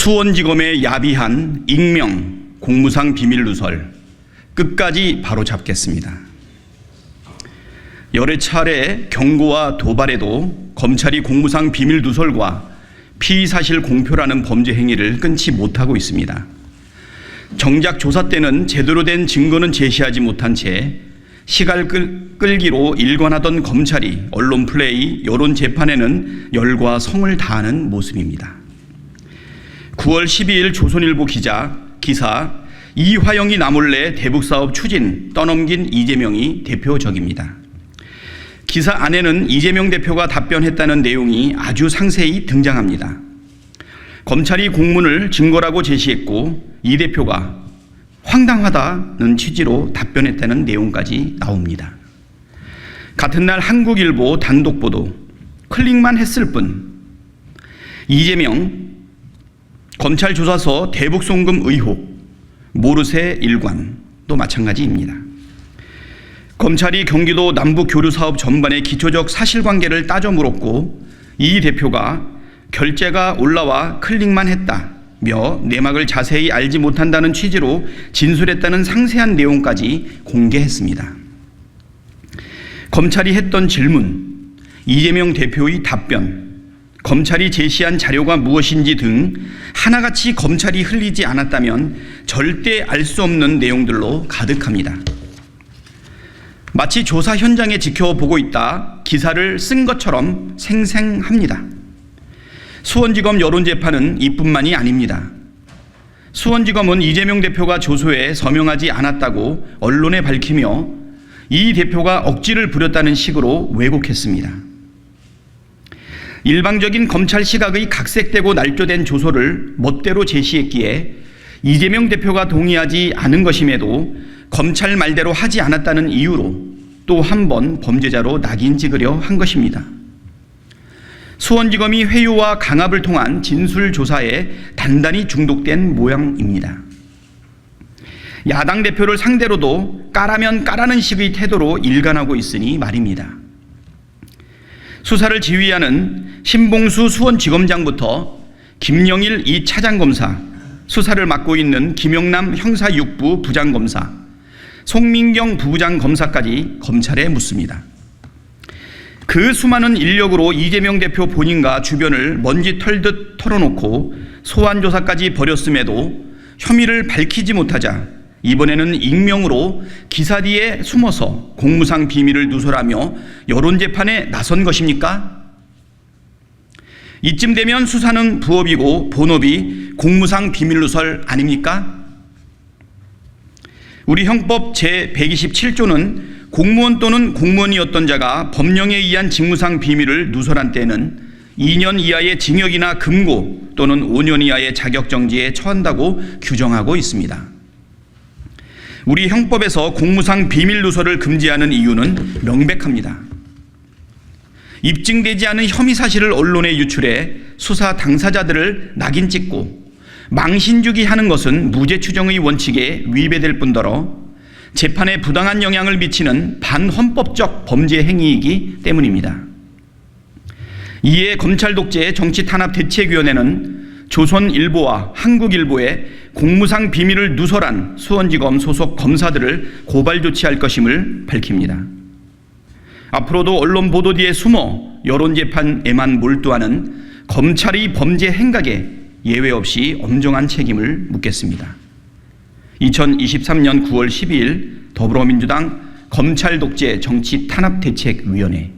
수원지검의 야비한 익명 공무상 비밀 누설 끝까지 바로잡겠습니다. 여러 차례 경고와 도발에도 검찰이 공무상 비밀 누설과 피의 사실 공표라는 범죄 행위를 끊지 못하고 있습니다. 정작 조사 때는 제대로 된 증거는 제시하지 못한 채 시간 끌기로 일관하던 검찰이 언론 플레이, 여론 재판에는 열과 성을 다하는 모습입니다. 9월 12일 조선일보 기사 이화영이 나몰래 대북사업 추진 떠넘긴 이재명이 대표적입니다. 기사 안에는 이재명 대표가 답변했다는 내용이 아주 상세히 등장합니다. 검찰이 공문을 증거라고 제시했고 이 대표가 황당하다는 취지로 답변했다는 내용까지 나옵니다. 같은 날 한국일보 단독 보도, 클릭만 했을 뿐 이재명 검찰 조사서 대북 송금 의혹 모르쇠 일관도 마찬가지입니다. 검찰이 경기도 남북 교류 사업 전반의 기초적 사실관계를 따져 물었고 이 대표가 결제가 올라와 클릭만 했다며 내막을 자세히 알지 못한다는 취지로 진술했다는 상세한 내용까지 공개했습니다. 검찰이 했던 질문, 이재명 대표의 답변, 검찰이 제시한 자료가 무엇인지 등 하나같이 검찰이 흘리지 않았다면 절대 알 수 없는 내용들로 가득합니다. 마치 조사 현장에 지켜보고 있다 기사를 쓴 것처럼 생생합니다. 수원지검 여론재판은 이뿐만이 아닙니다. 수원지검은 이재명 대표가 조소에 서명하지 않았다고 언론에 밝히며 이 대표가 억지를 부렸다는 식으로 왜곡했습니다. 일방적인 검찰 시각의 각색되고 날조된 조소를 멋대로 제시했기에 이재명 대표가 동의하지 않은 것임에도 검찰 말대로 하지 않았다는 이유로 또 한 번 범죄자로 낙인 찍으려 한 것입니다. 수원지검이 회유와 강압을 통한 진술조사에 단단히 중독된 모양입니다. 야당 대표를 상대로도 까라면 까라는 식의 태도로 일관하고 있으니 말입니다. 수사를 지휘하는 신봉수 수원지검장부터 김영일 2차장검사, 수사를 맡고 있는 김영남 형사 6부 부장검사, 송민경 부부장검사까지 검찰에 묻습니다. 그 수많은 인력으로 이재명 대표 본인과 주변을 먼지 털듯 털어놓고 소환조사까지 벌였음에도 혐의를 밝히지 못하자 이번에는 익명으로 기사 뒤에 숨어서 공무상 비밀을 누설하며 여론재판에 나선 것입니까? 이쯤 되면 수사는 부업이고 본업이 공무상 비밀 누설 아닙니까? 우리 형법 제127조는 공무원 또는 공무원이었던 자가 법령에 의한 직무상 비밀을 누설한 때는 2년 이하의 징역이나 금고 또는 5년 이하의 자격정지에 처한다고 규정하고 있습니다. 우리 형법에서 공무상 비밀 누설을 금지하는 이유는 명백합니다. 입증되지 않은 혐의 사실을 언론에 유출해 수사 당사자들을 낙인 찍고 망신주기 하는 것은 무죄 추정의 원칙에 위배될 뿐더러 재판에 부당한 영향을 미치는 반헌법적 범죄 행위이기 때문입니다. 이에 검찰 독재 정치탄압대책위원회는 조선일보와 한국일보에 공무상 비밀을 누설한 수원지검 소속 검사들을 고발 조치할 것임을 밝힙니다. 앞으로도 언론 보도 뒤에 숨어 여론재판에만 몰두하는 검찰의 범죄 행각에 예외 없이 엄정한 책임을 묻겠습니다. 2023년 9월 12일 더불어민주당 검찰 독재 정치탄압대책위원회